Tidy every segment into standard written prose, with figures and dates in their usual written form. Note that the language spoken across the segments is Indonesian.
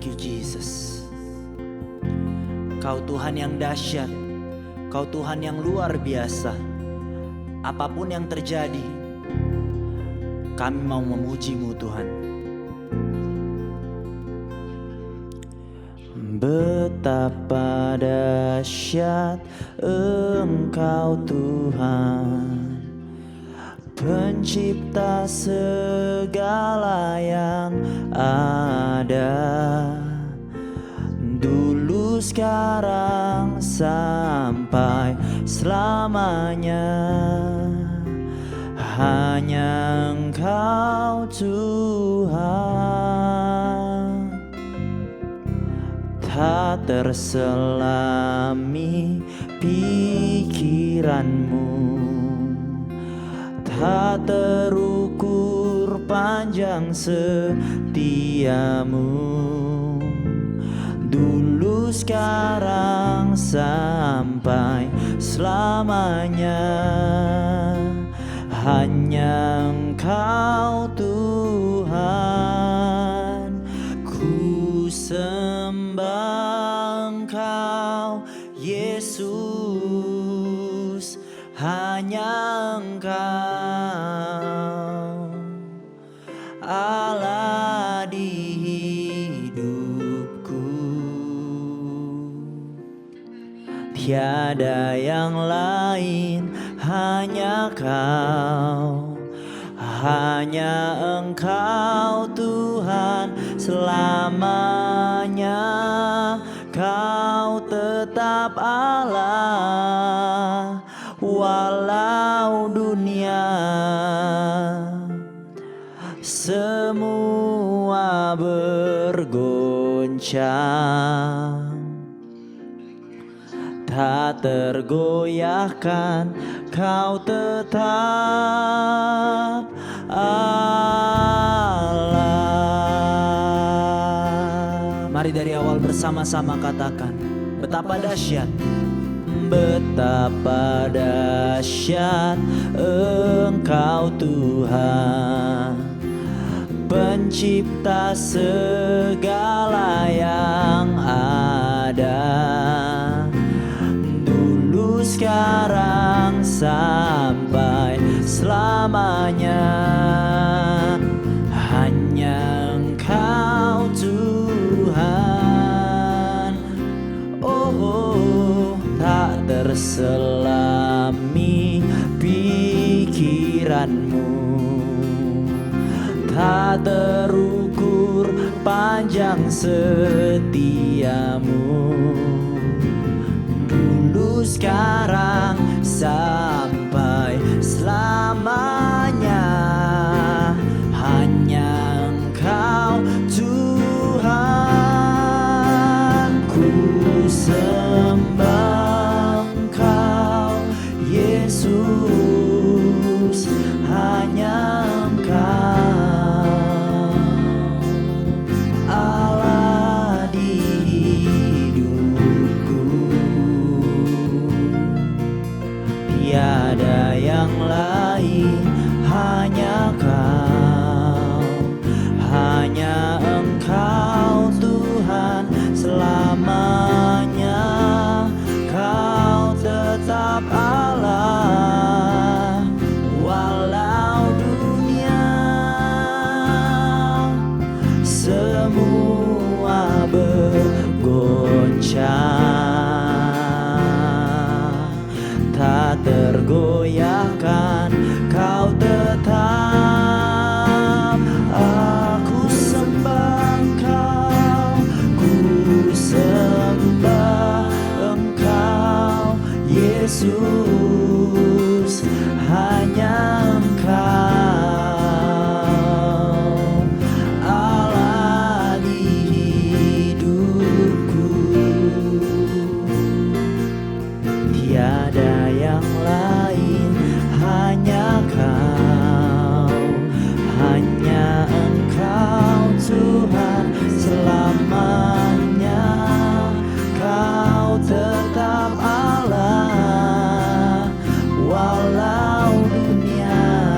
Thank you Jesus. Kau Tuhan yang dahsyat, Kau Tuhan yang luar biasa. Apapun yang terjadi, kami mau memuji-Mu Tuhan. Betapa dahsyat Engkau Tuhan, Pencipta segala yang ada, dulu sekarang sampai selamanya. Hanya Engkau Tuhan, tak terselami pikiran-Mu, tak terukur panjang setia-Mu, dulu sekarang sampai selamanya. Hanya Engkau Tuhan, ku sembah Engkau Yesus. Hanya Engkau Allah di hidupku, tiada yang lain, hanya Kau, hanya Engkau Tuhan selamanya. Kau tetap Allah walau dunia semua bergoncang, tak tergoyahkan, Kau tetap Allah. Mari dari awal bersama-sama katakan, betapa dahsyat, betapa dahsyat Engkau Tuhan, Pencipta segala yang ada, dulu sekarang sampai selamanya. Hanya Engkau Tuhan, oh, tak terselami pikiran-Mu, tak terukur panjang setia-Mu, dulu sekarang sampai selamanya. Hanya Engkau Tuhan, ku sembah Engkau Yesus. Hanya Engkau Allah di hidupku, tiada yang lain, hanya Kau, hanya Engkau Tuhan selamanya. Kau tetap Allah walau dunia semua bergoncang, tak tergoyahkan, Kau tetap. Aku sembah Engkau, ku sembah Engkau Yesus. Hanya Engkau Allah di hidupku, tiada yang lain, hanya Kau, hanya Engkau Tuhan selamanya. Kau tetap Allah walau dunia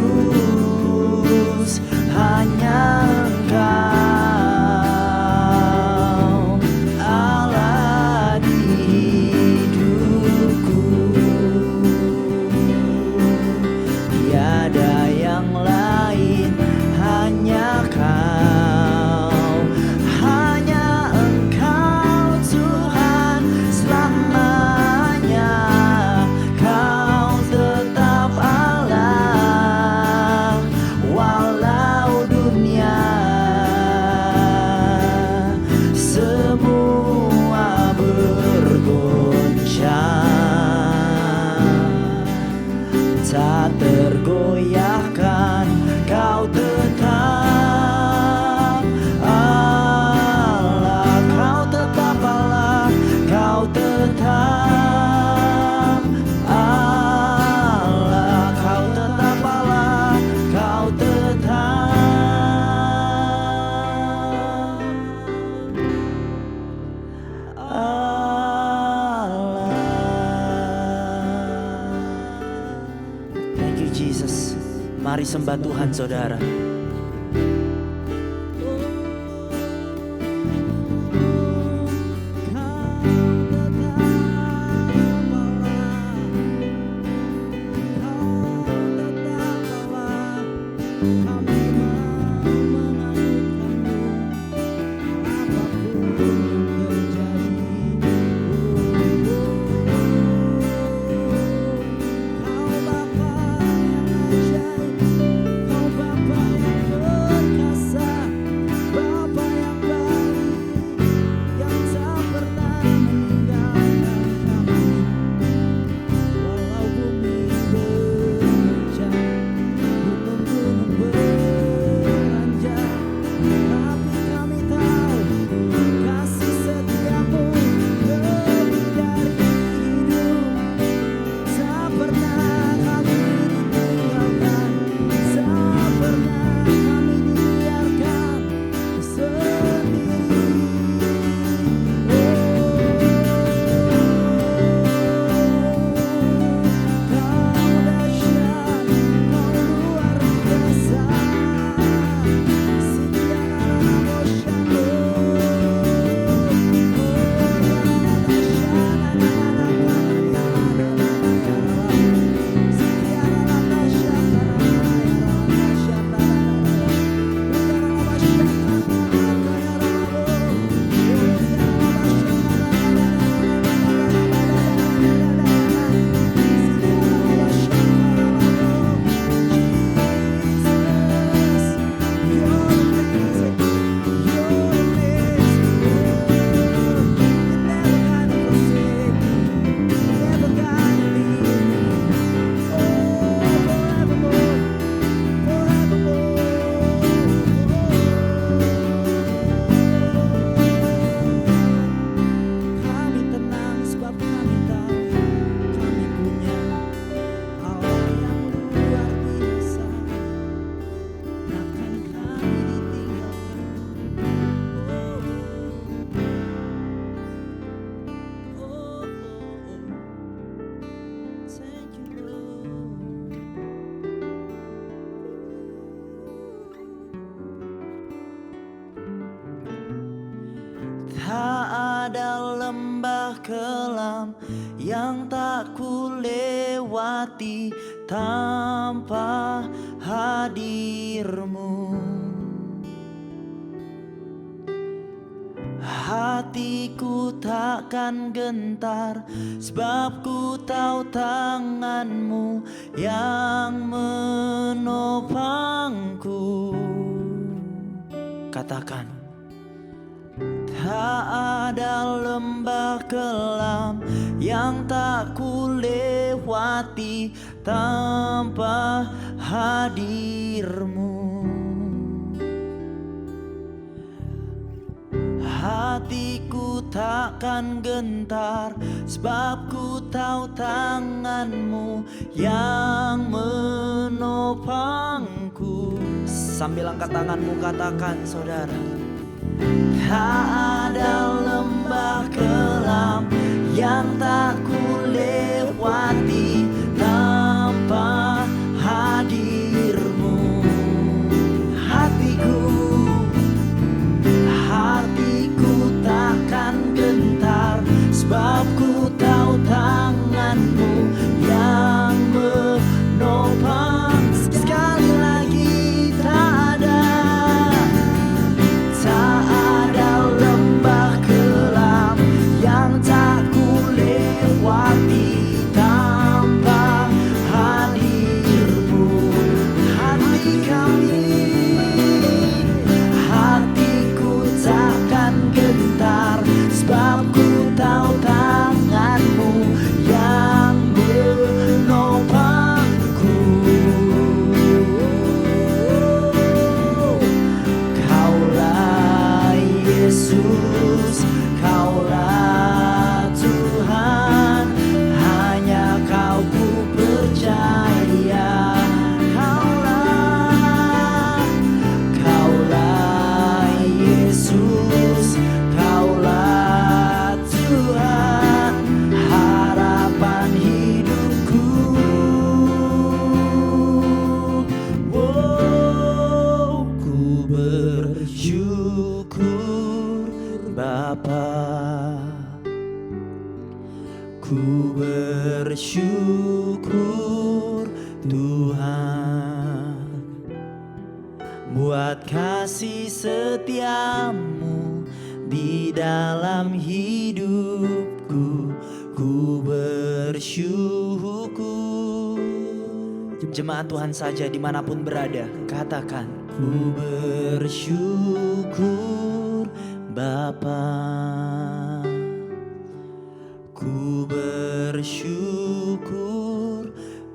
Yesus, hanya Engkau Allah di hidupku. Tiada yang lain, hanya Kau, hanya Engkau Tuhan selamanya. Kau tetap Allah walau dunia semua bergoncang, tak tergoyahkan. Kau tetap Allah, Kau tetap Allah, Kau tetap Allah, Kau tetap Allah, Kau tetap Allah. Thank you Jesus. Mari sembah Tuhan saudara. Tak ada lembah kelam yang tak ku lewati tanpa hadirmu. Hatiku takkan gentar sebab ku tahu tanganmu yang menopangku. Katakan. Tak ada lembah kelam yang tak ku lewati tanpa hadirmu. Hatiku takkan gentar sebab ku tahu tanganmu yang menopangku. Sambil angkat tanganmu katakan saudara. Tak ada lembah kelam yang tak ku lewati tanpa hadir Bapa. Ku bersyukur Tuhan buat kasih setiamu di dalam hidupku. Ku bersyukur. Jemaat Tuhan saja dimanapun berada, katakan, ku bersyukur Bapa. Ku bersyukur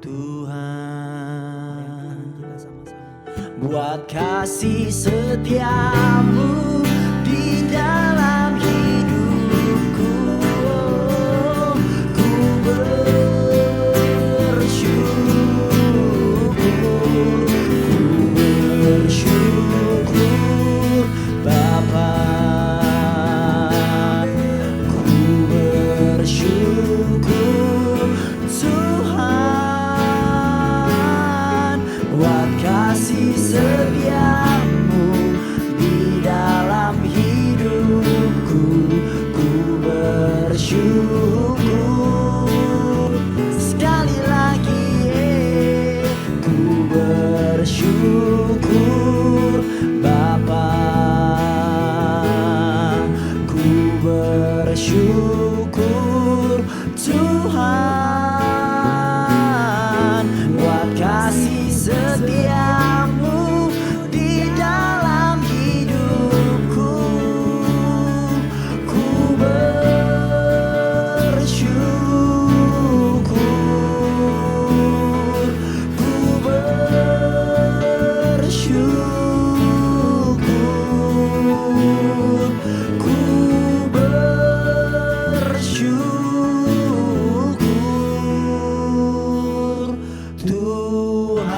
Tuhan buat kasih setiamu di dalam hidupku. Ku bersyukur Bapa. Bersyukur Tuhan buat kasih setiamu di dalam hidupku. Ku bersyukur sekali lagi, ku bersyukur Bapa. Ku bersyukur Tuhan buat kasih setiamu di dalam hidupku. Ku bersyukur, ku bersyukur, ku bersyukur Tuhan.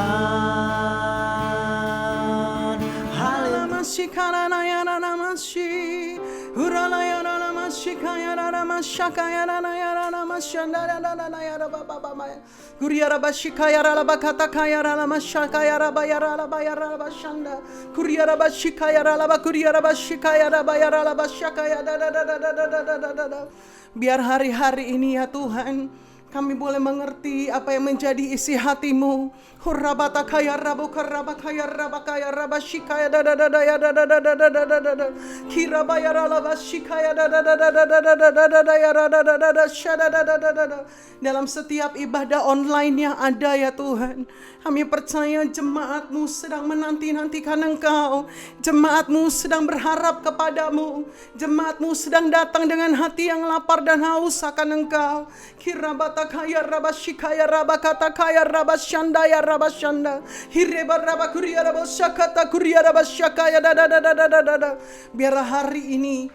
Biar hari-hari ini ya Tuhan, kami boleh mengerti apa yang menjadi isi hatimu. Hurrabata kaya rabu karaba kaya raba kaya raba shikaya da da da da ya da da da da da da da da da kiraba ya raba shikaya da da da da da da da da da da ya da da da da da shada da da da da da. Dalam setiap ibadah online yang ada ya Tuhan, kami percaya jemaatmu sedang menanti-nantikan Engkau. Jemaatmu sedang berharap kepadamu. Jemaatmu sedang datang dengan hati yang lapar dan haus akan Engkau. Kirabata kaya raba shikaya raba kata kaya raba shanda ya raba shanda. Hireba raba kuria raba shakata kuria raba shakaya da da da da da da da. Biarlah hari ini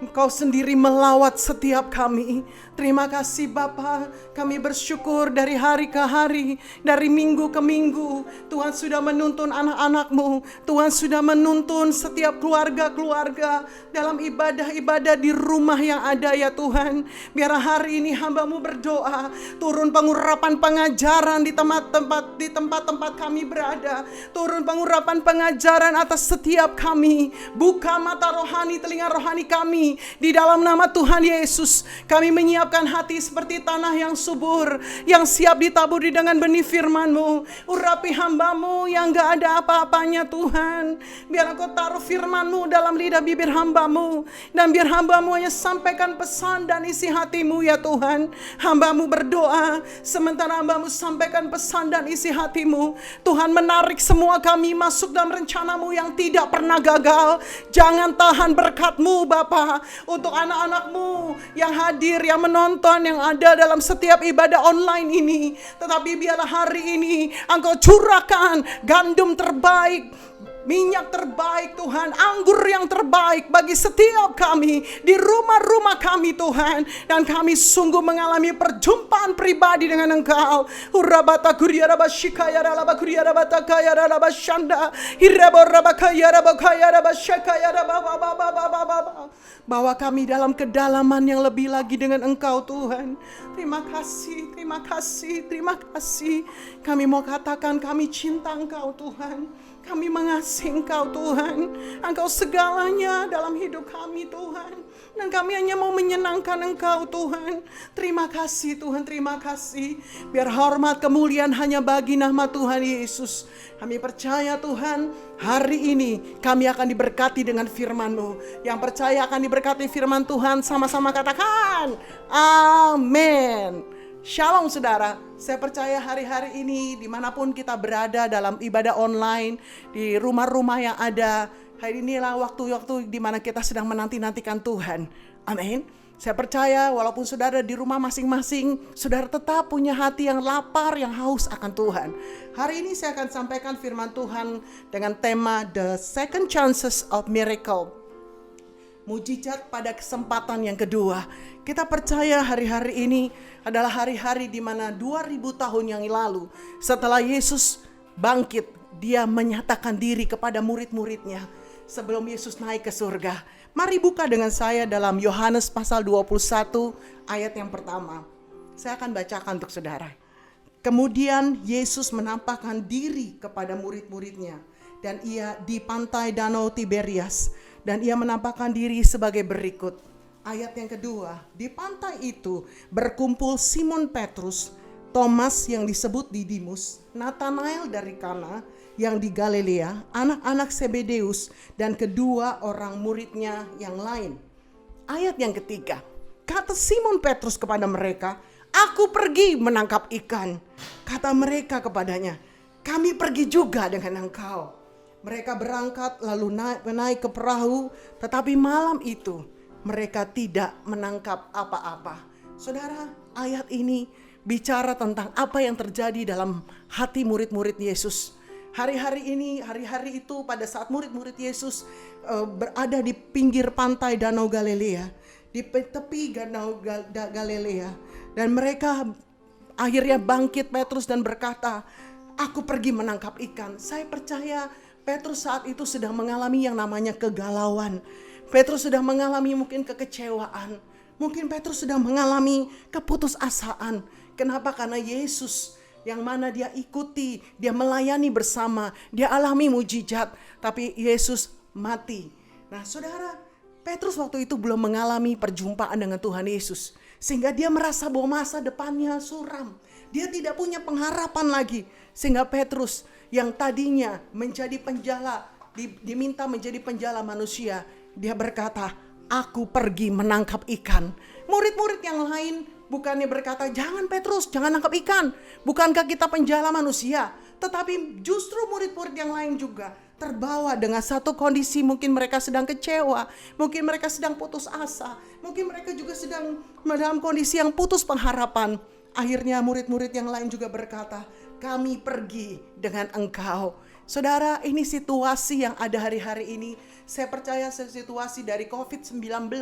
Engkau sendiri melawat setiap kami. Terima kasih Bapa, kami bersyukur dari hari ke hari, dari minggu ke minggu. Tuhan sudah menuntun anak-anak-Mu, Tuhan sudah menuntun setiap keluarga-keluarga dalam ibadah-ibadah di rumah yang ada ya Tuhan. Biar hari ini hamba-Mu berdoa, turun pengurapan pengajaran di tempat-tempat kami berada. Turun pengurapan pengajaran atas setiap kami. Buka mata rohani, telinga rohani kami. Di dalam nama Tuhan Yesus, kami menyiapkan hati seperti tanah yang subur, yang siap ditaburi dengan benih firman-Mu. Urapi hamba-Mu yang gak ada apa-apanya Tuhan. Biar Engkau taruh firman-Mu dalam lidah bibir hamba-Mu, dan biar hamba-Mu hanya sampaikan pesan dan isi hati-Mu ya Tuhan. Hamba-Mu berdoa, sementara hamba-Mu sampaikan pesan dan isi hati-Mu, Tuhan menarik semua kami masuk dalam rencana-Mu yang tidak pernah gagal. Jangan tahan berkat-Mu Bapa untuk anak-anak-Mu yang hadir, yang menonton, yang ada dalam setiap ibadah online ini. Tetapi biarlah hari ini Engkau curahkan gandum terbaik, minyak terbaik Tuhan, anggur yang terbaik bagi setiap kami di rumah-rumah kami Tuhan. Dan kami sungguh mengalami perjumpaan pribadi dengan Engkau. Urabata kuriaraba shikaya raba kuriaraba takaya raba shanda hirabo raba kaya raba shakaya raba bawa kami dalam kedalaman yang lebih lagi dengan Engkau Tuhan. Terima kasih, terima kasih, terima kasih. Kami mau katakan kami cinta Engkau Tuhan. Kami mengasihi kasih Engkau Tuhan. Engkau segalanya dalam hidup kami Tuhan. Dan kami hanya mau menyenangkan Engkau Tuhan. Terima kasih Tuhan, terima kasih. Biar hormat kemuliaan hanya bagi nama Tuhan Yesus. Kami percaya Tuhan, hari ini kami akan diberkati dengan firman-Mu. Yang percaya akan diberkati firman Tuhan, sama-sama katakan amin. Shalom saudara, saya percaya hari-hari ini dimanapun kita berada dalam ibadah online, di rumah-rumah yang ada, hari inilah waktu-waktu di mana kita sedang menanti-nantikan Tuhan. Amin. Saya percaya walaupun saudara di rumah masing-masing, saudara tetap punya hati yang lapar, yang haus akan Tuhan. Hari ini saya akan sampaikan firman Tuhan dengan tema The Second Chances of Miracle. Mujizat pada kesempatan yang kedua. Kita percaya hari-hari ini adalah hari-hari di mana 2000 tahun yang lalu setelah Yesus bangkit, dia menyatakan diri kepada murid-muridnya sebelum Yesus naik ke surga. Mari buka dengan saya dalam Yohanes pasal 21 ayat yang pertama. Saya akan bacakan untuk saudara. Kemudian Yesus menampakkan diri kepada murid-muridnya dan ia di pantai Danau Tiberias. Dan ia menampakkan diri sebagai berikut. Ayat yang kedua, di pantai itu berkumpul Simon Petrus, Thomas yang disebut Didimus, Nathanael dari Kana yang di Galilea, anak-anak Zebedeus, dan kedua orang muridnya yang lain. Ayat yang ketiga, kata Simon Petrus kepada mereka, "Aku pergi menangkap ikan." Kata mereka kepadanya, "Kami pergi juga dengan engkau." Mereka berangkat lalu naik ke perahu, tetapi malam itu mereka tidak menangkap apa-apa. Saudara, ayat ini bicara tentang apa yang terjadi dalam hati murid-murid Yesus. Hari-hari ini, hari-hari itu pada saat murid-murid Yesus berada di pinggir pantai Danau Galilea, di tepi Danau Galilea, dan mereka akhirnya bangkit Petrus dan berkata, "Aku pergi menangkap ikan." Saya percaya Petrus saat itu sedang mengalami yang namanya kegalauan. Petrus sedang mengalami mungkin kekecewaan. Mungkin Petrus sedang mengalami keputusasaan. Kenapa? Karena Yesus yang mana dia ikuti, dia melayani bersama, dia alami mujizat, tapi Yesus mati. Nah saudara, Petrus waktu itu belum mengalami perjumpaan dengan Tuhan Yesus. Sehingga dia merasa bahwa masa depannya suram. Dia tidak punya pengharapan lagi. Sehingga Petrus yang tadinya menjadi penjala, diminta menjadi penjala manusia, dia berkata, "Aku pergi menangkap ikan." Murid-murid yang lain bukannya berkata, "Jangan Petrus, jangan nangkap ikan. Bukankah kita penjala manusia?" Tetapi justru murid-murid yang lain juga terbawa dengan satu kondisi, mungkin mereka sedang kecewa, mungkin mereka sedang putus asa, mungkin mereka juga sedang dalam kondisi yang putus pengharapan. Akhirnya murid-murid yang lain juga berkata, "Kami pergi dengan engkau." Saudara, ini situasi yang ada hari-hari ini. Saya percaya situasi dari COVID-19,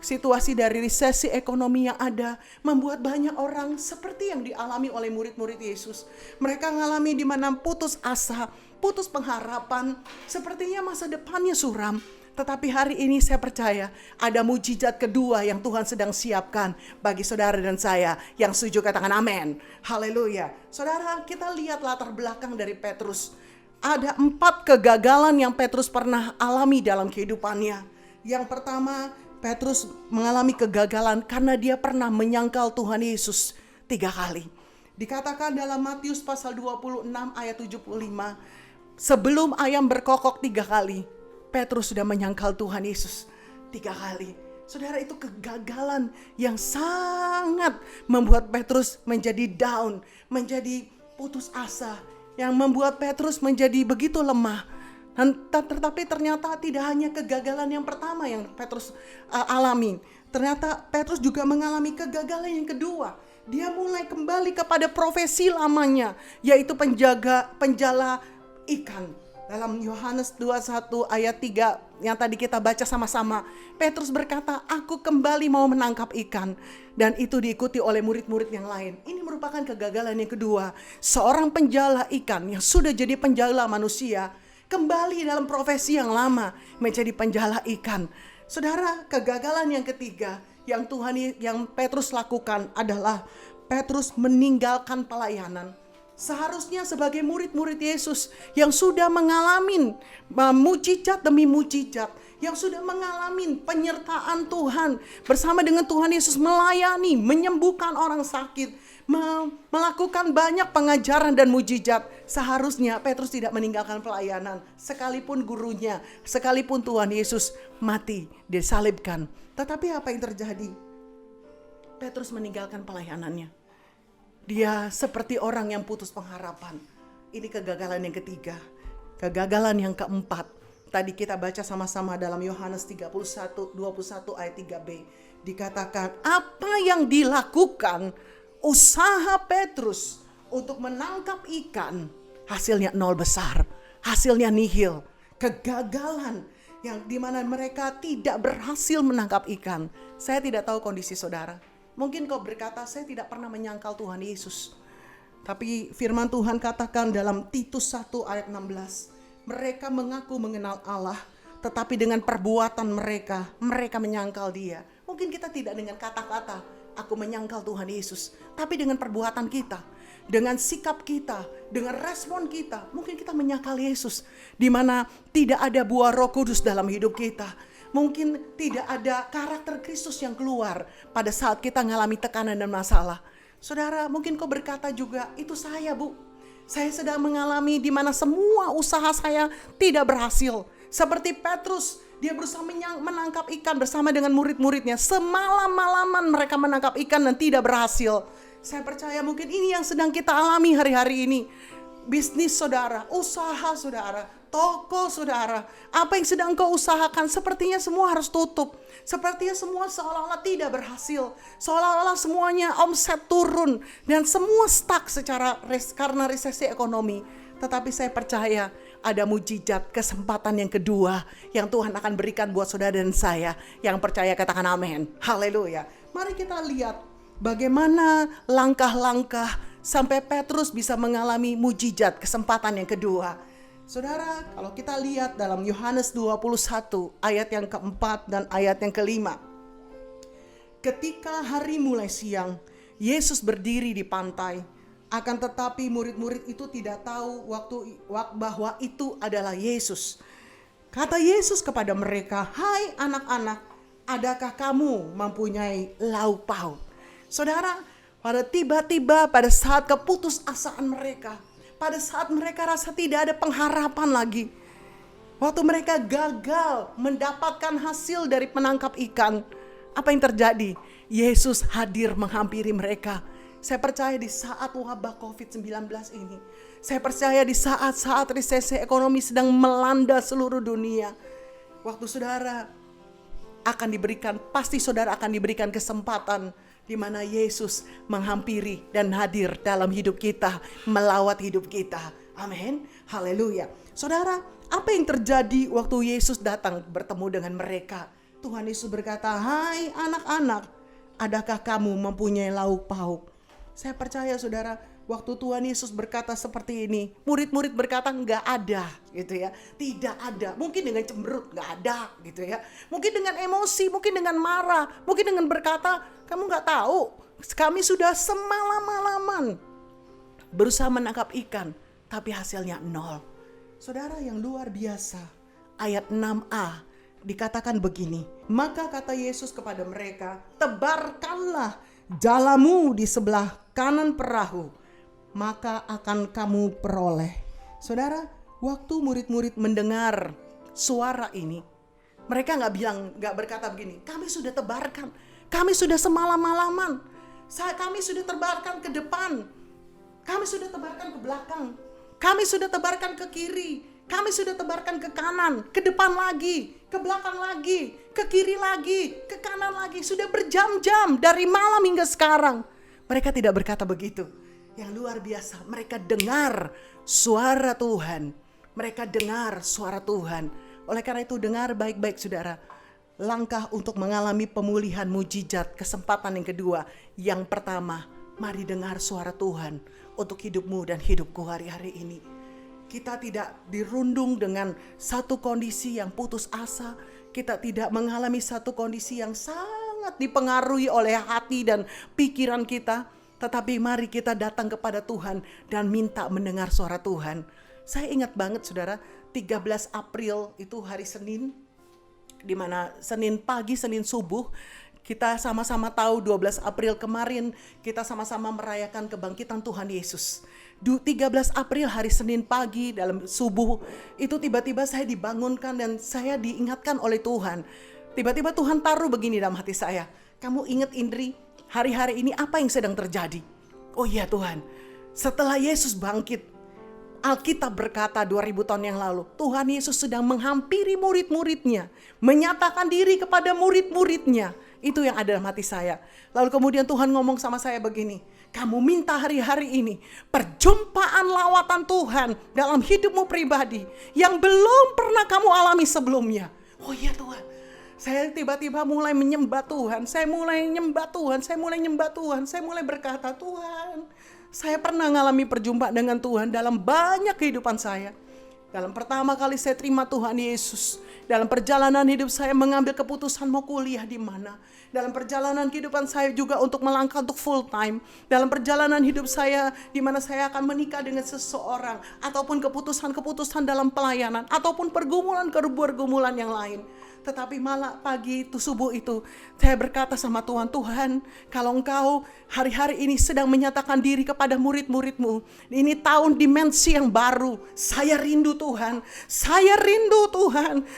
situasi dari resesi ekonomi yang ada, membuat banyak orang seperti yang dialami oleh murid-murid Yesus. Mereka mengalami di mana putus asa, putus pengharapan, sepertinya masa depannya suram. Tetapi hari ini saya percaya ada mujizat kedua yang Tuhan sedang siapkan bagi saudara dan saya. Yang setuju katakan amin. Haleluya. Saudara, kita lihat latar belakang dari Petrus. Ada 4 kegagalan yang Petrus pernah alami dalam kehidupannya. Yang pertama, Petrus mengalami kegagalan karena dia pernah menyangkal Tuhan Yesus 3 kali. Dikatakan dalam Matius pasal 26 ayat 75, sebelum ayam berkokok 3 kali, Petrus sudah menyangkal Tuhan Yesus 3 kali. Saudara, itu kegagalan yang sangat membuat Petrus menjadi down, menjadi putus asa, yang membuat Petrus menjadi begitu lemah. Tetapi ternyata tidak hanya kegagalan yang pertama yang Petrus alami. Ternyata Petrus juga mengalami kegagalan yang kedua. Dia mulai kembali kepada profesi lamanya, yaitu penjala ikan. Dalam Yohanes 21 ayat 3 yang tadi kita baca sama-sama, Petrus berkata, "Aku kembali mau menangkap ikan." Dan itu diikuti oleh murid-murid yang lain. Ini merupakan kegagalan yang kedua. Seorang penjala ikan yang sudah jadi penjala manusia, kembali dalam profesi yang lama menjadi penjala ikan. Saudara, kegagalan yang ketiga yang Petrus lakukan adalah Petrus meninggalkan pelayanan. Seharusnya sebagai murid-murid Yesus yang sudah mengalami mujizat demi mujizat, yang sudah mengalami penyertaan Tuhan bersama dengan Tuhan Yesus, melayani, menyembuhkan orang sakit, melakukan banyak pengajaran dan mujizat. Seharusnya Petrus tidak meninggalkan pelayanan, sekalipun gurunya, sekalipun Tuhan Yesus mati, disalibkan. Tetapi apa yang terjadi? Petrus meninggalkan pelayanannya. Dia seperti orang yang putus pengharapan. Ini kegagalan yang ketiga. Kegagalan yang keempat. Tadi kita baca sama-sama dalam Yohanes 21 ayat 3b. Dikatakan apa yang dilakukan usaha Petrus untuk menangkap ikan, hasilnya nol besar. Hasilnya nihil. Kegagalan yang dimana mereka tidak berhasil menangkap ikan. Saya tidak tahu kondisi saudara. Mungkin kau berkata, saya tidak pernah menyangkal Tuhan Yesus. Tapi firman Tuhan katakan dalam Titus 1 ayat 16. Mereka mengaku mengenal Allah, tetapi dengan perbuatan mereka menyangkal Dia. Mungkin kita tidak dengan kata-kata, aku menyangkal Tuhan Yesus. Tapi dengan perbuatan kita, dengan sikap kita, dengan respon kita, mungkin kita menyangkal Yesus. Di mana tidak ada buah Roh Kudus dalam hidup kita. Mungkin tidak ada karakter Kristus yang keluar pada saat kita mengalami tekanan dan masalah. Saudara, mungkin kau berkata juga, itu saya bu. Saya sedang mengalami di mana semua usaha saya tidak berhasil. Seperti Petrus, dia berusaha menangkap ikan bersama dengan murid-muridnya. Semalam-malaman mereka menangkap ikan dan tidak berhasil. Saya percaya mungkin ini yang sedang kita alami hari-hari ini. Bisnis saudara, usaha saudara, toko saudara, apa yang sedang kau usahakan sepertinya semua harus tutup. Sepertinya semua seolah-olah tidak berhasil. Seolah-olah semuanya omset turun dan semua stuck karena resesi ekonomi. Tetapi saya percaya ada mujizat kesempatan yang kedua yang Tuhan akan berikan buat saudara dan saya. Yang percaya katakan amin. Haleluya. Mari kita lihat bagaimana langkah-langkah sampai Petrus bisa mengalami mujizat kesempatan yang kedua. Saudara, kalau kita lihat dalam Yohanes 21 ayat yang keempat dan ayat yang kelima. Ketika hari mulai siang, Yesus berdiri di pantai. Akan tetapi murid-murid itu tidak tahu bahwa itu adalah Yesus. Kata Yesus kepada mereka, "Hai anak-anak, adakah kamu mempunyai lauk pauk?" Saudara, pada saat keputusasaan mereka, pada saat mereka rasa tidak ada pengharapan lagi, waktu mereka gagal mendapatkan hasil dari menangkap ikan, apa yang terjadi? Yesus hadir menghampiri mereka. Saya percaya di saat wabah COVID-19 ini, saya percaya di saat-saat resesi ekonomi sedang melanda seluruh dunia, waktu saudara pasti saudara akan diberikan kesempatan di mana Yesus menghampiri dan hadir dalam hidup kita, melawat hidup kita. Amin. Haleluya. Saudara, apa yang terjadi waktu Yesus datang bertemu dengan mereka? Tuhan Yesus berkata, "Hai anak-anak, adakah kamu mempunyai lauk pauk?" Saya percaya saudara, waktu Tuhan Yesus berkata seperti ini, murid-murid berkata enggak ada gitu ya. Tidak ada. Mungkin dengan cemberut, enggak ada gitu ya. Mungkin dengan emosi, mungkin dengan marah, mungkin dengan berkata, "Kamu enggak tahu, kami sudah semalam-malaman berusaha menangkap ikan, tapi hasilnya nol." Saudara yang luar biasa, ayat 6a dikatakan begini, "Maka kata Yesus kepada mereka, tebarkanlah jalamu di sebelah kanan perahu, maka akan kamu peroleh." Saudara, waktu murid-murid mendengar suara ini, mereka nggak berkata begini, "Kami sudah tebarkan, kami sudah semalam-malaman, kami sudah tebarkan ke depan, kami sudah tebarkan ke belakang, kami sudah tebarkan ke kiri, kami sudah tebarkan ke kanan, ke depan lagi, ke belakang lagi, ke kiri lagi, ke kanan lagi, sudah berjam-jam dari malam hingga sekarang." Mereka tidak berkata begitu. Yang luar biasa, mereka dengar suara Tuhan. Mereka dengar suara Tuhan. Oleh karena itu dengar baik-baik saudara. Langkah untuk mengalami pemulihan mujizat kesempatan yang kedua. Yang pertama, mari dengar suara Tuhan untuk hidupmu dan hidupku hari-hari ini. Kita tidak dirundung dengan satu kondisi yang putus asa. Kita tidak mengalami satu kondisi yang sangat dipengaruhi oleh hati dan pikiran kita. Tetapi mari kita datang kepada Tuhan dan minta mendengar suara Tuhan. Saya ingat banget saudara, 13 April itu hari Senin, di mana Senin pagi, Senin subuh, kita sama-sama tahu 12 April kemarin kita sama-sama merayakan kebangkitan Tuhan Yesus. 13 April hari Senin pagi dalam subuh itu tiba-tiba saya dibangunkan dan saya diingatkan oleh Tuhan. Tiba-tiba Tuhan taruh begini dalam hati saya. Kamu ingat Indri, hari-hari ini apa yang sedang terjadi? Oh iya Tuhan, setelah Yesus bangkit, Alkitab berkata 2000 tahun yang lalu, Tuhan Yesus sedang menghampiri murid-muridnya, menyatakan diri kepada murid-muridnya. Itu yang ada dalam hati saya. Lalu kemudian Tuhan ngomong sama saya begini, kamu minta hari-hari ini perjumpaan lawatan Tuhan dalam hidupmu pribadi yang belum pernah kamu alami sebelumnya. Oh iya Tuhan, saya tiba-tiba mulai menyembah Tuhan, saya mulai nyembah Tuhan, saya mulai berkata, Tuhan, saya pernah mengalami perjumpaan dengan Tuhan dalam banyak kehidupan saya. Dalam pertama kali saya terima Tuhan Yesus, dalam perjalanan hidup saya mengambil keputusan mau kuliah di mana. Dalam perjalanan kehidupan saya juga untuk melangkah untuk full time. Dalam perjalanan hidup saya di mana saya akan menikah dengan seseorang, ataupun keputusan-keputusan dalam pelayanan, ataupun pergumulan yang lain. Tetapi malah pagi itu, subuh itu, saya berkata sama Tuhan, Tuhan, kalau Engkau hari-hari ini sedang menyatakan diri kepada murid-murid-Mu, ini tahun dimensi yang baru, saya rindu Tuhan,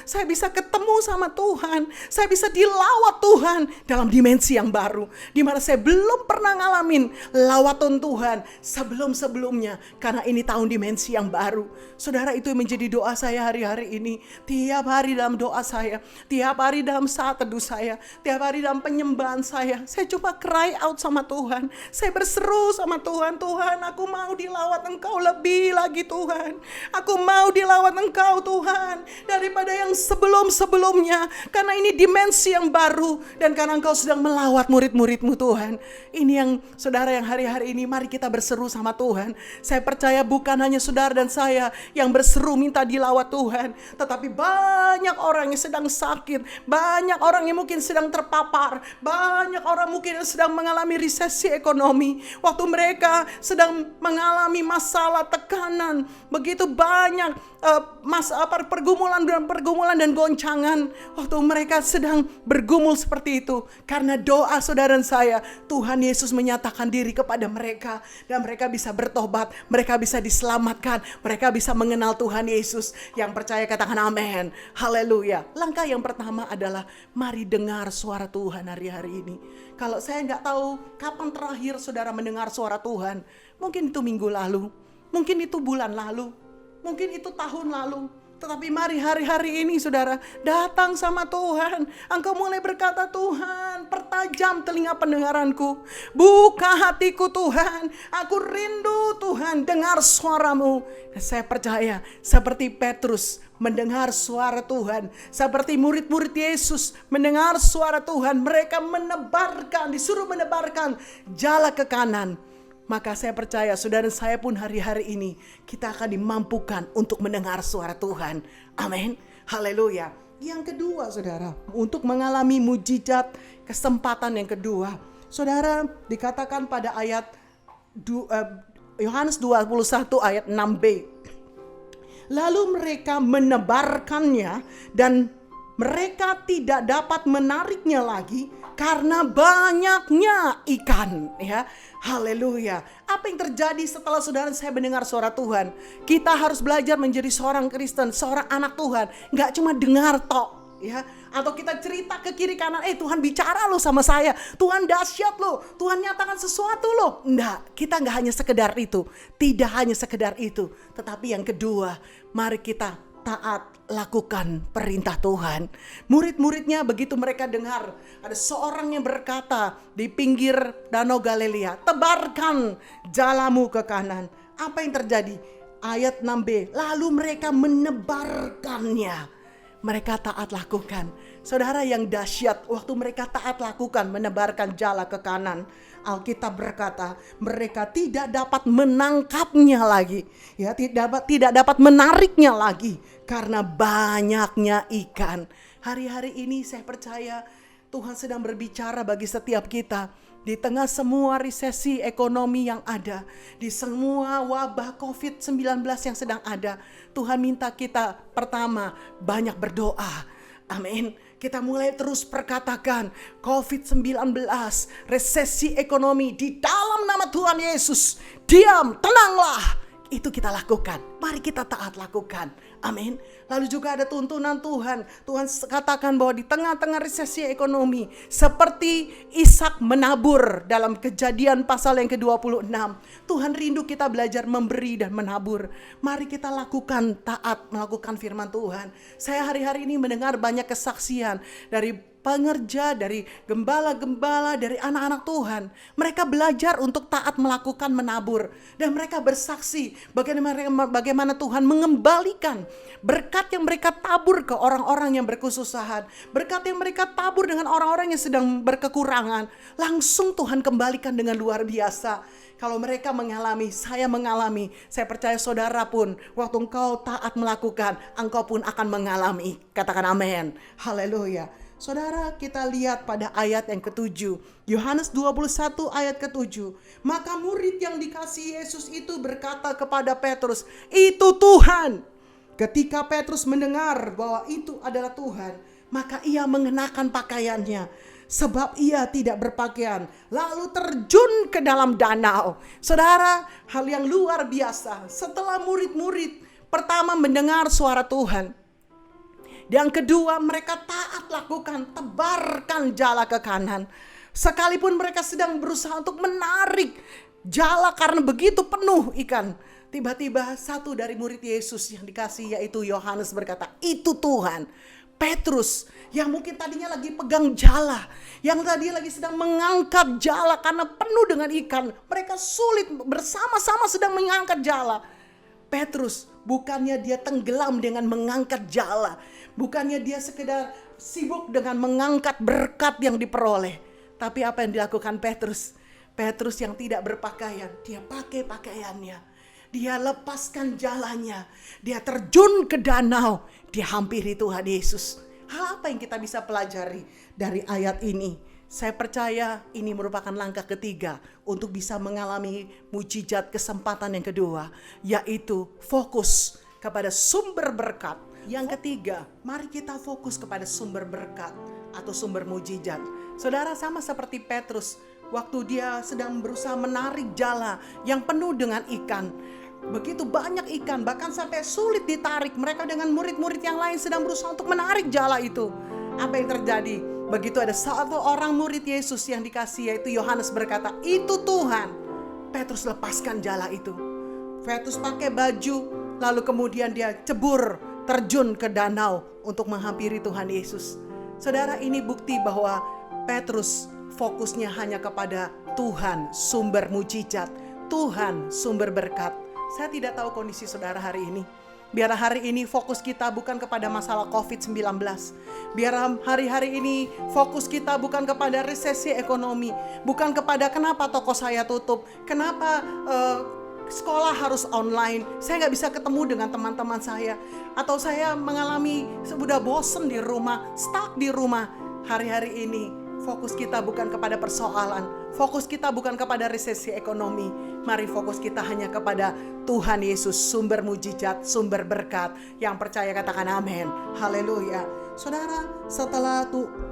saya bisa ketemu sama Tuhan, saya bisa dilawat Tuhan dalam dimensi yang baru, di mana saya belum pernah ngalamin lawatan Tuhan sebelum-sebelumnya, karena ini tahun dimensi yang baru. Saudara, itu yang menjadi doa saya hari-hari ini, tiap hari dalam doa saya, tiap hari dalam saat teduh saya, tiap hari dalam penyembahan saya cuma cry out sama Tuhan. Saya berseru sama Tuhan, Tuhan, aku mau dilawat Engkau lebih lagi Tuhan. Aku mau dilawat Engkau Tuhan daripada yang sebelum-sebelumnya. Karena ini dimensi yang baru dan karena Engkau sedang melawat murid-murid-Mu Tuhan. Ini yang saudara yang hari-hari ini mari kita berseru sama Tuhan. Saya percaya bukan hanya saudara dan saya yang berseru minta dilawat Tuhan, tetapi banyak orang yang sedang sakit, banyak orang yang mungkin sedang terpapar, banyak orang mungkin yang sedang mengalami resesi ekonomi, waktu mereka sedang mengalami masalah, tekanan, begitu banyak pergumulan dan goncangan, waktu mereka sedang bergumul seperti itu, karena doa saudara dan saya, Tuhan Yesus menyatakan diri kepada mereka, dan mereka bisa bertobat, mereka bisa diselamatkan, mereka bisa mengenal Tuhan Yesus. Yang percaya katakan amin, haleluya. Langkah yang pertama adalah mari dengar suara Tuhan hari-hari ini. Kalau saya nggak tahu kapan terakhir saudara mendengar suara Tuhan, mungkin itu minggu lalu, mungkin itu bulan lalu, mungkin itu tahun lalu. Tetapi mari hari-hari ini saudara datang sama Tuhan. Engkau mulai berkata, Tuhan, pertajam telinga pendengaranku, buka hatiku Tuhan, aku rindu Tuhan dengar suaramu. Dan saya percaya seperti Petrus mendengar suara Tuhan, seperti murid-murid Yesus mendengar suara Tuhan, mereka disuruh menebarkan jala ke kanan. Maka saya percaya saudara saya pun hari-hari ini kita akan dimampukan untuk mendengar suara Tuhan. Amin. Haleluya. Yang kedua saudara, untuk mengalami mujizat kesempatan yang kedua, saudara dikatakan pada ayat Yohanes 21 ayat 6b. Lalu mereka menebarkannya dan mereka tidak dapat menariknya lagi karena banyaknya ikan, ya. Haleluya. Apa yang terjadi setelah saudara saya mendengar suara Tuhan? Kita harus belajar menjadi seorang Kristen, seorang anak Tuhan. Gak cuma dengar tok, ya. Atau kita cerita ke kiri kanan, Tuhan bicara loh sama saya, Tuhan dahsyat loh, Tuhan nyatakan sesuatu loh. Enggak, kita gak hanya sekedar itu. Tidak hanya sekedar itu. Tetapi yang kedua, mari kita taat lakukan perintah Tuhan. Murid-muridnya begitu mereka dengar ada seorang yang berkata di pinggir Danau Galilea, tebarkan jalamu ke kanan. Apa yang terjadi? Ayat 6b, lalu mereka menebarkannya. Mereka taat lakukan. Saudara yang dahsyat, waktu mereka taat lakukan menebarkan jala ke kanan, Alkitab berkata mereka tidak dapat menangkapnya lagi, ya, tidak dapat menariknya lagi karena banyaknya ikan. Hari-hari ini saya percaya Tuhan sedang berbicara bagi setiap kita. Di tengah semua resesi ekonomi yang ada, di semua wabah COVID-19 yang sedang ada, Tuhan minta kita pertama banyak berdoa. Amin. Kita mulai terus perkatakan COVID-19, resesi ekonomi, di dalam nama Tuhan Yesus, diam, tenanglah. Itu kita lakukan. Mari kita taat lakukan. Amin. Lalu juga ada tuntunan Tuhan. Tuhan katakan bahwa di tengah-tengah resesi ekonomi, seperti Ishak menabur dalam Kejadian pasal yang ke-26. Tuhan rindu kita belajar memberi dan menabur. Mari kita lakukan taat melakukan firman Tuhan. Saya hari-hari ini mendengar banyak kesaksian dari pengerja, dari gembala-gembala, dari anak-anak Tuhan. Mereka belajar untuk taat melakukan menabur. Dan mereka bersaksi bagaimana Tuhan mengembalikan berkat yang mereka tabur ke orang-orang yang berkesusahan. Berkat yang mereka tabur dengan orang-orang yang sedang berkekurangan. Langsung Tuhan kembalikan dengan luar biasa. Kalau mereka mengalami, saya mengalami. Saya percaya saudara pun, waktu engkau taat melakukan, engkau pun akan mengalami. Katakan amin. Haleluya. Saudara, kita lihat pada ayat yang ke-7. Yohanes 21 ayat ke-7. Maka murid yang dikasihi Yesus itu berkata kepada Petrus, "Itu Tuhan." Ketika Petrus mendengar bahwa itu adalah Tuhan, maka ia mengenakan pakaiannya, sebab ia tidak berpakaian, lalu terjun ke dalam danau. Saudara, hal yang luar biasa. Setelah murid-murid pertama mendengar suara Tuhan, yang kedua, mereka taat lakukan, tebarkan jala ke kanan. Sekalipun mereka sedang berusaha untuk menarik jala karena begitu penuh ikan. Tiba-tiba satu dari murid Yesus yang dikasih, yaitu Yohanes, berkata, "Itu Tuhan." Petrus yang mungkin tadinya lagi pegang jala, yang tadi lagi sedang mengangkat jala karena penuh dengan ikan. Mereka sulit, bersama-sama sedang mengangkat jala. Petrus bukannya dia tenggelam dengan mengangkat jala, bukannya dia sekedar sibuk dengan mengangkat berkat yang diperoleh, tapi apa yang dilakukan Petrus? Petrus yang tidak berpakaian, dia pakai pakaiannya, dia lepaskan jalannya, dia terjun ke danau, dia hampiri Tuhan Yesus. Hal apa yang kita bisa pelajari dari ayat ini? Saya percaya ini merupakan langkah ketiga untuk bisa mengalami mujizat kesempatan yang kedua, yaitu fokus kepada sumber berkat. Yang ketiga, mari kita fokus kepada sumber berkat atau sumber mujizat. Saudara, sama seperti Petrus, waktu dia sedang berusaha menarik jala yang penuh dengan ikan. Begitu banyak ikan, bahkan sampai sulit ditarik. Mereka dengan murid-murid yang lain sedang berusaha untuk menarik jala itu. Apa yang terjadi? Begitu ada satu orang murid Yesus yang dikasih, yaitu Yohanes, berkata, "Itu Tuhan." Petrus lepaskan jala itu. Petrus pakai baju, lalu kemudian dia terjun ke danau untuk menghampiri Tuhan Yesus. Saudara, ini bukti bahwa Petrus fokusnya hanya kepada Tuhan sumber mujizat, Tuhan sumber berkat. Saya tidak tahu kondisi saudara hari ini. Biar hari ini fokus kita bukan kepada masalah COVID-19. Biar hari-hari ini fokus kita bukan kepada resesi ekonomi. Bukan kepada kenapa toko saya tutup. Kenapa sekolah harus online. Saya gak bisa ketemu dengan teman-teman saya. Atau saya mengalami sudah bosen di rumah, stuck di rumah. Hari-hari ini fokus kita bukan kepada persoalan. Fokus kita bukan kepada resesi ekonomi. Mari fokus kita hanya kepada Tuhan Yesus, sumber mujizat, sumber berkat. Yang percaya katakan amin. Haleluya. Saudara, setelah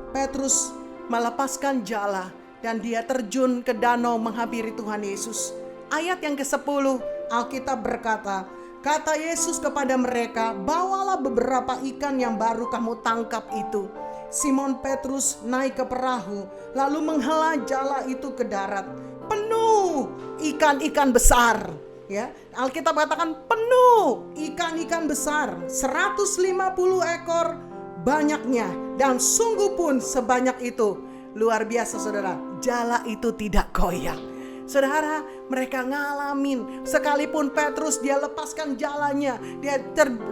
Petrus melepaskan jala dan dia terjun ke danau menghampiri Tuhan Yesus, ayat yang ke-10 Alkitab berkata, kata Yesus kepada mereka, "Bawalah beberapa ikan yang baru kamu tangkap itu." Simon Petrus naik ke perahu, lalu menghela jala itu ke darat. Penuh ikan-ikan besar. Ya, Alkitab katakan penuh ikan-ikan besar, 150 ekor banyaknya, dan sungguh pun sebanyak itu. Luar biasa saudara, jala itu tidak goyah. Saudara, mereka ngalamin, sekalipun Petrus dia lepaskan jalannya,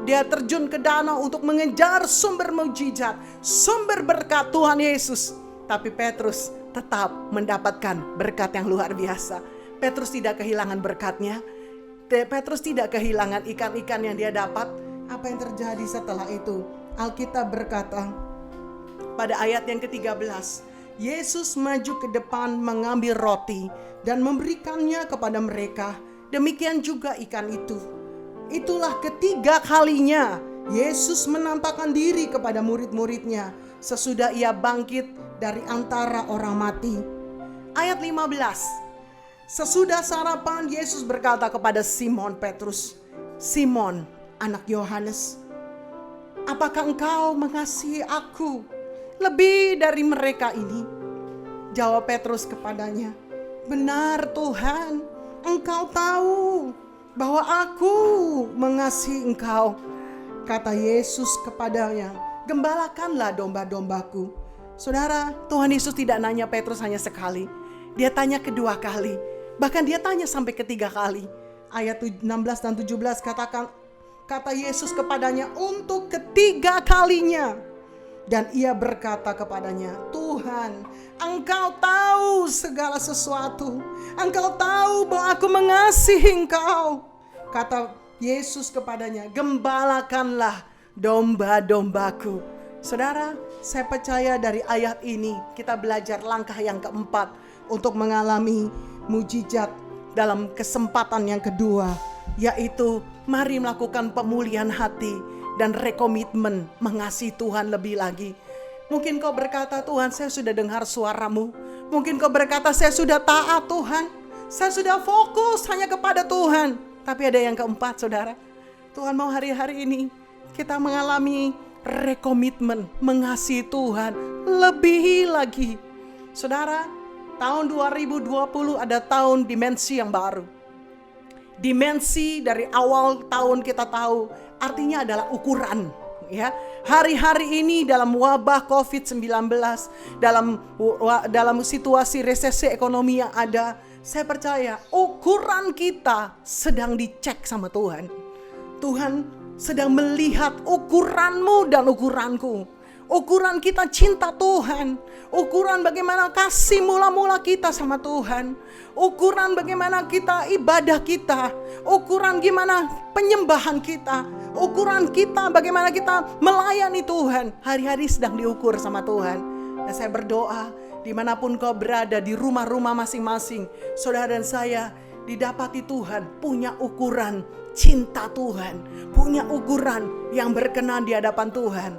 dia terjun ke danau untuk mengejar sumber mujizat, sumber berkat Tuhan Yesus. Tapi Petrus tetap mendapatkan berkat yang luar biasa. Petrus tidak kehilangan berkatnya. Petrus tidak kehilangan ikan-ikan yang dia dapat. Apa yang terjadi setelah itu? Alkitab berkata pada ayat yang ke-13, Yesus maju ke depan mengambil roti dan memberikannya kepada mereka. Demikian juga ikan itu. Itulah ketiga kalinya Yesus menampakkan diri kepada murid-muridnya sesudah ia bangkit dari antara orang mati. Ayat 15. Sesudah sarapan, Yesus berkata kepada Simon Petrus, "Simon, anak Yohanes, apakah engkau mengasihi aku lebih dari mereka ini?" Jawab Petrus kepadanya, "Benar Tuhan, engkau tahu bahwa aku mengasihi engkau." Kata Yesus kepadanya, "Gembalakanlah domba-dombaku." Saudara, Tuhan Yesus tidak nanya Petrus hanya sekali. Dia tanya kedua kali. Bahkan dia tanya sampai ketiga kali. Ayat 16 dan 17 kata Yesus kepadanya untuk ketiga kalinya. Dan ia berkata kepadanya, "Tuhan, engkau tahu segala sesuatu. Engkau tahu bahwa aku mengasihi engkau." Kata Yesus kepadanya, "Gembalakanlah domba-dombaku." Saudara, saya percaya dari ayat ini kita belajar langkah yang keempat untuk mengalami mujizat dalam kesempatan yang kedua, yaitu mari melakukan pemulihan hati dan rekomitmen mengasihi Tuhan lebih lagi. Mungkin kau berkata, "Tuhan, saya sudah dengar suaramu." Mungkin kau berkata, "Saya sudah taat Tuhan, saya sudah fokus hanya kepada Tuhan." Tapi ada yang keempat, saudara. Tuhan mau hari-hari ini kita mengalami rekomitmen mengasihi Tuhan lebih lagi. Saudara, tahun 2020 ada tahun dimensi yang baru. Dimensi dari awal tahun kita tahu artinya adalah ukuran, ya. Hari-hari ini dalam wabah COVID-19, dalam situasi resesi ekonomi yang ada, saya percaya ukuran kita sedang dicek sama Tuhan. Tuhan sedang melihat ukuranmu dan ukuranku. Ukuran kita cinta Tuhan. Ukuran bagaimana kasih mula-mula kita sama Tuhan. Ukuran bagaimana kita ibadah kita. Ukuran gimana penyembahan kita. Ukuran kita bagaimana kita melayani Tuhan. Hari-hari sedang diukur sama Tuhan. Dan saya berdoa dimanapun kau berada, di rumah-rumah masing-masing, saudara dan saya didapati Tuhan punya ukuran cinta Tuhan, punya ukuran yang berkenan di hadapan Tuhan.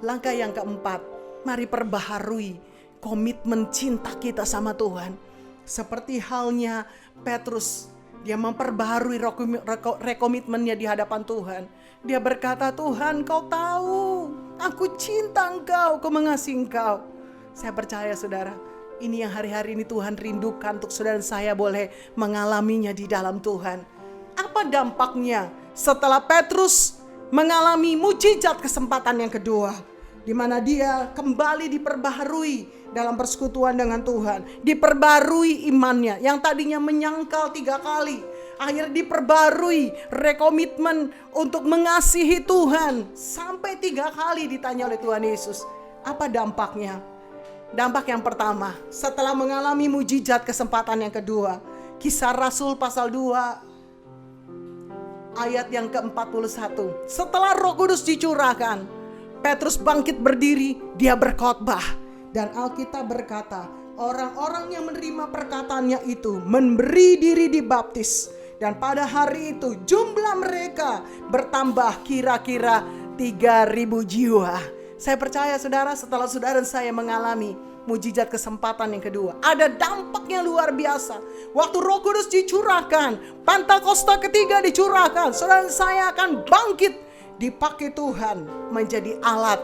Langkah yang keempat, mari perbaharui komitmen cinta kita sama Tuhan. Seperti halnya Petrus, dia memperbaharui rekomitmennya di hadapan Tuhan. Dia berkata, "Tuhan, kau tahu aku cinta engkau, aku mengasihi engkau." Saya percaya saudara, ini yang hari-hari ini Tuhan rindukan untuk saudara dan saya boleh mengalaminya di dalam Tuhan. Apa dampaknya setelah Petrus mengalami mujizat kesempatan yang kedua, di mana dia kembali diperbaharui dalam persekutuan dengan Tuhan, diperbarui imannya yang tadinya menyangkal 3 kali, akhirnya diperbarui rekomitmen untuk mengasihi Tuhan sampai 3 kali ditanya oleh Tuhan Yesus. Apa dampaknya? Dampak yang pertama, setelah mengalami mujizat kesempatan yang kedua, Kisah Rasul pasal 2 ayat yang ke-41. Setelah Roh Kudus dicurahkan, Petrus bangkit berdiri, dia berkhotbah. Dan Alkitab berkata, orang-orang yang menerima perkataannya itu memberi diri dibaptis. Dan pada hari itu jumlah mereka bertambah kira-kira 3.000 jiwa. Saya percaya saudara, setelah saudara dan saya mengalami mujizat kesempatan yang kedua, ada dampak yang luar biasa. Waktu Roh Kudus dicurahkan, Pentakosta ketiga dicurahkan, saudara dan saya akan bangkit, dipakai Tuhan menjadi alat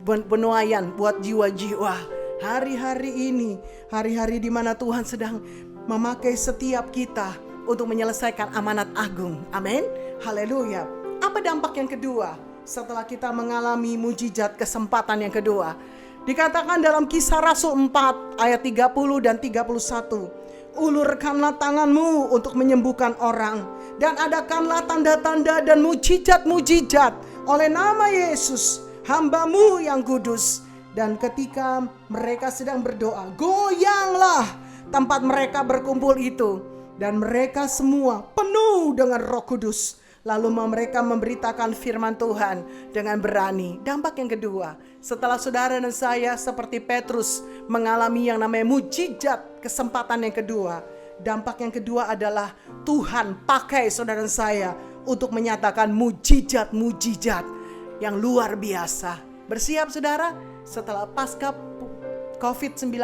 penuaian buat jiwa-jiwa. Hari-hari ini, hari-hari di mana Tuhan sedang memakai setiap kita untuk menyelesaikan amanat agung. Amin. Haleluya. Apa dampak yang kedua setelah kita mengalami mujizat kesempatan yang kedua? Dikatakan dalam Kisah Rasul 4 ayat 30 dan 31. Ulurkanlah tanganmu untuk menyembuhkan orang, dan adakanlah tanda-tanda dan mujizat-mujizat oleh nama Yesus, hamba-Mu yang kudus. Dan ketika mereka sedang berdoa, goyanglah tempat mereka berkumpul itu, dan mereka semua penuh dengan Roh Kudus. Lalu mereka memberitakan firman Tuhan dengan berani. Dampak yang kedua, setelah saudara dan saya seperti Petrus mengalami yang namanya mujizat kesempatan yang kedua, dampak yang kedua adalah Tuhan pakai saudara dan saya untuk menyatakan mujizat-mujizat yang luar biasa. Bersiap saudara, setelah pasca COVID-19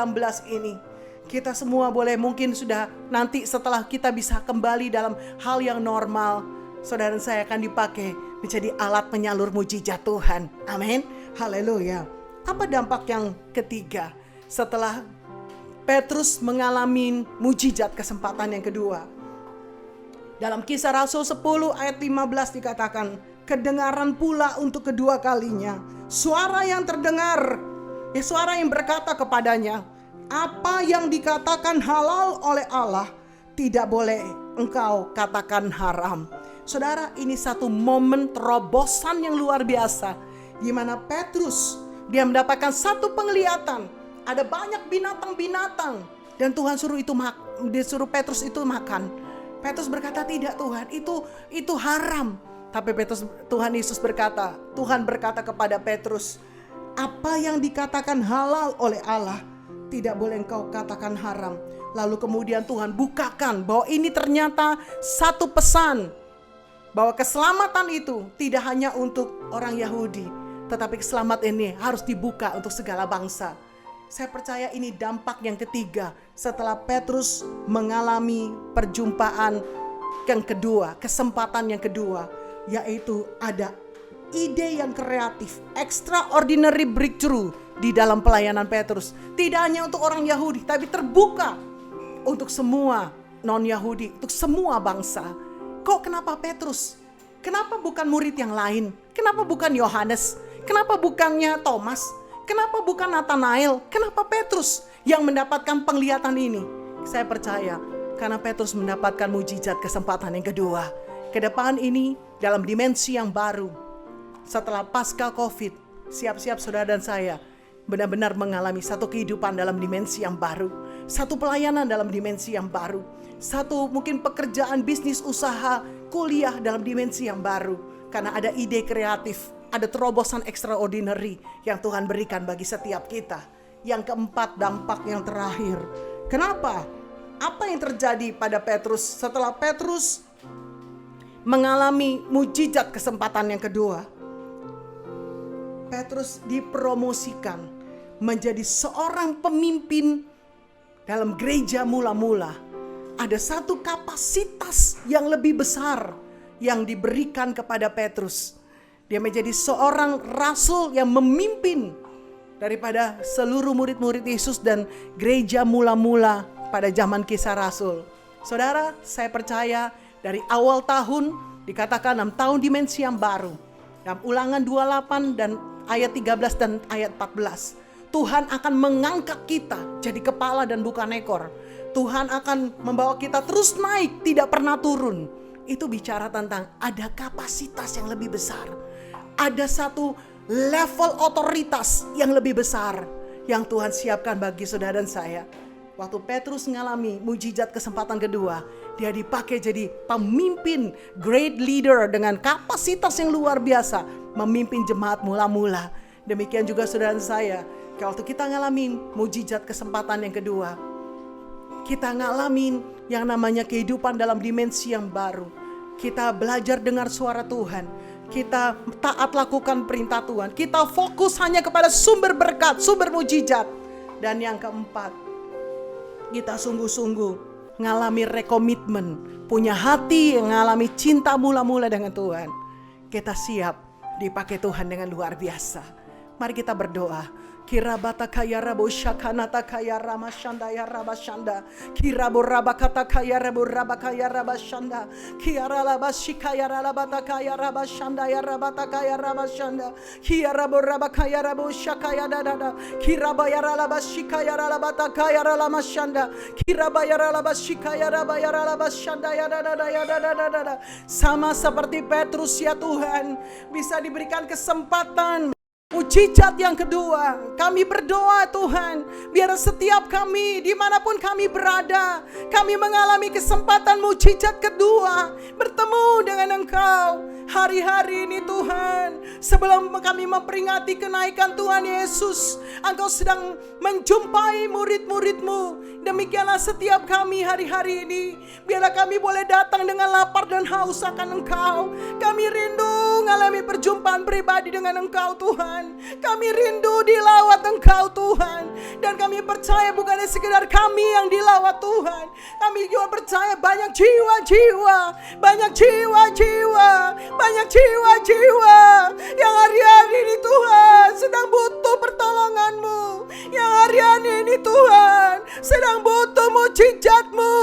ini, kita semua boleh mungkin sudah nanti setelah kita bisa kembali dalam hal yang normal, saudara dan saya akan dipakai menjadi alat penyalur mujizat Tuhan. Amin. Haleluya. Apa dampak yang ketiga setelah Petrus mengalami mujizat kesempatan yang kedua? Dalam Kisah Rasul 10 ayat 15 dikatakan, kedengaran pula untuk kedua kalinya suara yang terdengar, suara yang berkata kepadanya, apa yang dikatakan halal oleh Allah tidak boleh engkau katakan haram. Saudara, ini satu momen terobosan yang luar biasa, di mana Petrus dia mendapatkan satu penglihatan, ada banyak binatang-binatang, dan Tuhan disuruh Petrus itu makan. Petrus berkata, tidak Tuhan, itu haram. Tapi Tuhan Yesus berkata, Tuhan berkata kepada Petrus, apa yang dikatakan halal oleh Allah tidak boleh engkau katakan haram. Lalu kemudian Tuhan bukakan bahwa ini ternyata satu pesan, bahwa keselamatan itu tidak hanya untuk orang Yahudi, tetapi keselamatan ini harus dibuka untuk segala bangsa. Saya percaya ini dampak yang ketiga setelah Petrus mengalami perjumpaan yang kedua, kesempatan yang kedua, yaitu ada ide yang kreatif, extraordinary breakthrough di dalam pelayanan Petrus. Tidak hanya untuk orang Yahudi, tapi terbuka untuk semua non-Yahudi, untuk semua bangsa. Kok kenapa Petrus? Kenapa bukan murid yang lain? Kenapa bukan Yohanes? Kenapa bukannya Thomas? Kenapa bukan Nathanael? Kenapa Petrus yang mendapatkan penglihatan ini? Saya percaya karena Petrus mendapatkan mujizat kesempatan yang kedua. Ke depan ini dalam dimensi yang baru. Setelah pasca COVID, siap-siap saudara dan saya benar-benar mengalami satu kehidupan dalam dimensi yang baru. Satu pelayanan dalam dimensi yang baru. Satu mungkin pekerjaan, bisnis, usaha, kuliah dalam dimensi yang baru. Karena ada ide kreatif, ada terobosan extraordinary yang Tuhan berikan bagi setiap kita. Yang keempat, dampak yang terakhir. Kenapa? Apa yang terjadi pada Petrus setelah Petrus mengalami mujizat kesempatan yang kedua? Petrus dipromosikan menjadi seorang pemimpin dalam gereja mula-mula. Ada satu kapasitas yang lebih besar yang diberikan kepada Petrus. Dia menjadi seorang rasul yang memimpin daripada seluruh murid-murid Yesus dan gereja mula-mula pada zaman Kisah Rasul. Saudara, saya percaya dari awal tahun dikatakan 6 tahun dimensi yang baru. Dalam Ulangan 28 dan ayat 13 dan ayat 14. Tuhan akan mengangkat kita jadi kepala dan bukan ekor. Tuhan akan membawa kita terus naik, tidak pernah turun. Itu bicara tentang ada kapasitas yang lebih besar. Ada satu level otoritas yang lebih besar yang Tuhan siapkan bagi saudara dan saya. Waktu Petrus mengalami mujizat kesempatan kedua, dia dipakai jadi pemimpin, great leader dengan kapasitas yang luar biasa, memimpin jemaat mula-mula. Demikian juga saudara dan saya, waktu kita ngalamin mujizat kesempatan yang kedua, kita ngalamin yang namanya kehidupan dalam dimensi yang baru. Kita belajar dengar suara Tuhan. Kita taat lakukan perintah Tuhan. Kita fokus hanya kepada sumber berkat, sumber mujizat. Dan yang keempat, kita sungguh-sungguh ngalami rekomitmen. Punya hati yang ngalami cinta mula-mula dengan Tuhan. Kita siap dipakai Tuhan dengan luar biasa. Mari kita berdoa. Kirabata kaya rabo shakanata kaya rama shanda ya raba shanda. Kirabo raba kata kaya rabo raba kaya raba shanda. Kiara laba shikaya rabata kaya raba shanda ya rabata kaya raba shanda. Kirabo raba kaya rabo shakaya dada. Kiraba ya raba shikaya rabata kaya rama shanda. Kiraba ya raba shikaya raba ya raba shanda ya dada ya dada. Sama seperti Petrus ya Tuhan, bisa diberikan kesempatan Mujizat yang kedua, kami berdoa Tuhan, biar setiap kami dimanapun kami berada, kami mengalami kesempatan mujizat kedua, bertemu dengan Engkau hari-hari ini Tuhan. Sebelum kami memperingati kenaikan Tuhan Yesus, Engkau sedang menjumpai murid-murid-Mu. Demikianlah setiap kami hari-hari ini, biarlah kami boleh datang dengan lapar dan haus akan Engkau. Kami rindu mengalami perjumpaan pribadi dengan Engkau Tuhan. Kami rindu dilawat Engkau Tuhan. Dan kami percaya bukan sekedar kami yang dilawat Tuhan, kami juga percaya banyak jiwa-jiwa, banyak jiwa-jiwa, banyak jiwa-jiwa yang hari-hari ini Tuhan sedang butuh pertolongan-Mu, yang hari-hari ini Tuhan sedang butuh mujizat-Mu,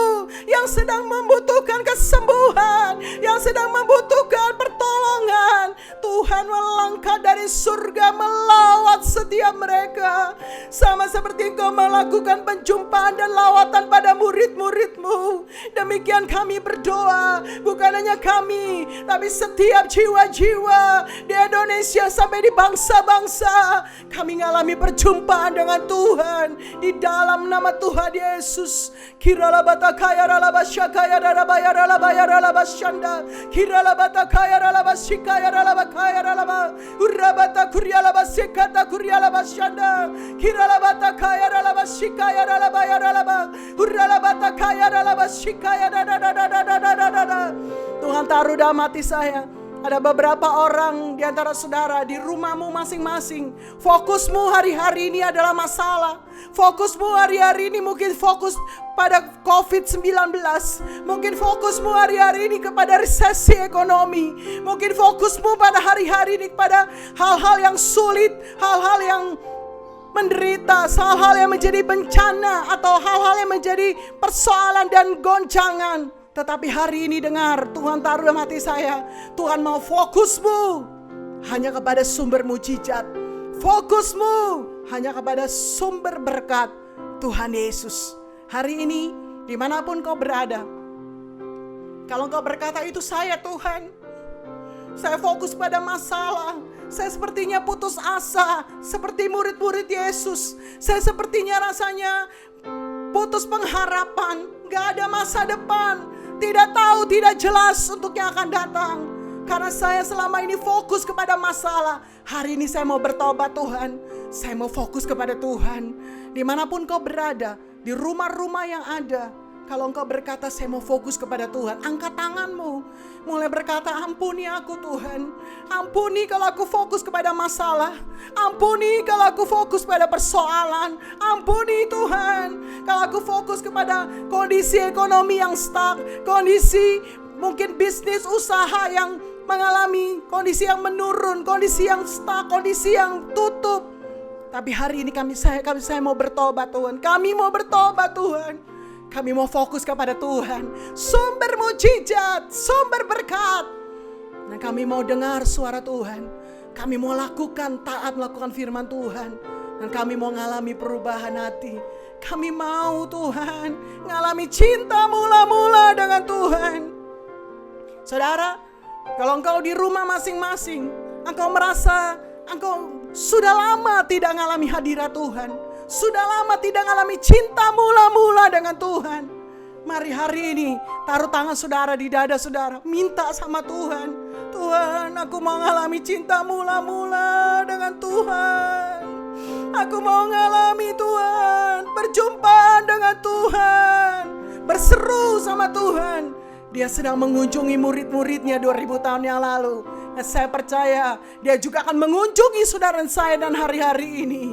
yang sedang membutuhkan kesembuhan, yang sedang membutuhkan pertolongan. Tuhan melangkah dari surga melawat setiap mereka, sama seperti Engkau melakukan penjumpaan dan lawatan pada murid-murid-Mu. Demikian kami berdoa, bukan hanya kami, tapi setiap jiwa-jiwa di Indonesia sampai di bangsa-bangsa, kami mengalami perjumpaan dengan Tuhan di dalam nama Tuhan Yesus. Kirala batakaya ralabasyakaya ralabaya ralabaya ralabasyanda, kirala batakaya ralabasyikaya ralabakaya ralaba, urabata kuryala basikata kuryala basyanda, kirala batakaya ralabasyikaya ralabaya ralaba, urala batakaya ralabasyikaya da. Tuhan taruh dalam hati saya, ada beberapa orang di antara saudara di rumahmu masing-masing, fokusmu hari-hari ini adalah masalah. Fokusmu hari-hari ini mungkin fokus pada COVID-19. Mungkin fokusmu hari-hari ini kepada resesi ekonomi. Mungkin fokusmu pada hari-hari ini kepada hal-hal yang sulit, hal-hal yang menderita, hal-hal yang menjadi bencana, atau hal-hal yang menjadi persoalan dan goncangan. Tetapi hari ini dengar, Tuhan taruh dalam hati saya, Tuhan mau fokusmu hanya kepada sumber mujizat. Fokusmu hanya kepada sumber berkat Tuhan Yesus. Hari ini dimanapun kau berada, kalau kau berkata itu saya Tuhan, saya fokus pada masalah, saya sepertinya putus asa seperti murid-murid Yesus. Saya sepertinya rasanya putus pengharapan, gak ada masa depan, tidak tahu, tidak jelas untuk yang akan datang. Karena saya selama ini fokus kepada masalah. Hari ini saya mau bertobat Tuhan. Saya mau fokus kepada Tuhan. Dimanapun kau berada, di rumah-rumah yang ada, kalau engkau berkata saya mau fokus kepada Tuhan, angkat tanganmu. Mulai berkata, ampuni aku Tuhan. Ampuni kalau aku fokus kepada masalah. Ampuni kalau aku fokus pada persoalan. Ampuni Tuhan kalau aku fokus kepada kondisi ekonomi yang stuck, kondisi mungkin bisnis usaha yang mengalami kondisi yang menurun, kondisi yang stuck, kondisi yang tutup. Tapi hari ini saya mau bertobat Tuhan. Kami mau bertobat Tuhan. Kami mau fokus kepada Tuhan, sumber mujizat, sumber berkat. Dan kami mau dengar suara Tuhan. Kami mau lakukan, taat melakukan firman Tuhan. Dan kami mau mengalami perubahan hati. Kami mau Tuhan mengalami cinta mula-mula dengan Tuhan. Saudara, kalau engkau di rumah masing-masing, engkau merasa engkau sudah lama tidak mengalami hadirat Tuhan, sudah lama tidak mengalami cinta mula-mula dengan Tuhan. Mari hari ini taruh tangan saudara di dada saudara, minta sama Tuhan. Tuhan, aku mau mengalami cinta mula-mula dengan Tuhan. Aku mau mengalami Tuhan, berjumpa dengan Tuhan, berseru sama Tuhan. Dia sedang mengunjungi murid-muridnya 2000 tahun yang lalu. Dan saya percaya dia juga akan mengunjungi saudara saya dan hari-hari ini.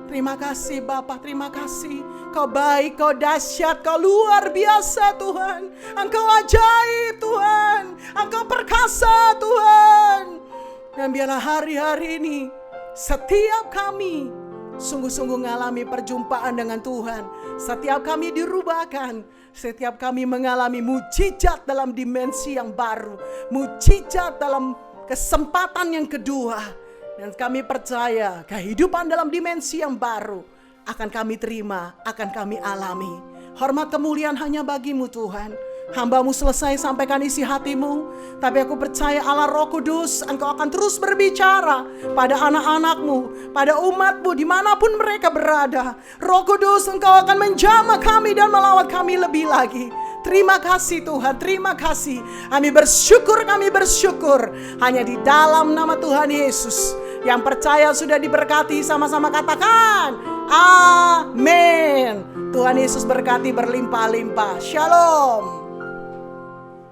Terima kasih Bapa, terima kasih. Kau baik, kau dahsyat, kau luar biasa Tuhan. Engkau ajaib Tuhan, Engkau perkasa Tuhan. Dan biarlah hari-hari ini setiap kami sungguh-sungguh mengalami perjumpaan dengan Tuhan. Setiap kami dirubahkan, setiap kami mengalami mujizat dalam dimensi yang baru, mujizat dalam kesempatan yang kedua. Dan kami percaya kehidupan dalam dimensi yang baru akan kami terima, akan kami alami. Hormat kemuliaan hanya bagi-Mu Tuhan. Hamba-Mu selesai sampaikan isi hati-Mu, tapi aku percaya Allah Roh Kudus, Engkau akan terus berbicara pada anak-anak-Mu, pada umat-Mu dimanapun mereka berada. Roh Kudus, Engkau akan menjamah kami dan melawat kami lebih lagi. Terima kasih Tuhan, terima kasih. Kami bersyukur hanya di dalam nama Tuhan Yesus. Yang percaya sudah diberkati, sama-sama katakan amin. Tuhan Yesus berkati berlimpah-limpah. Shalom.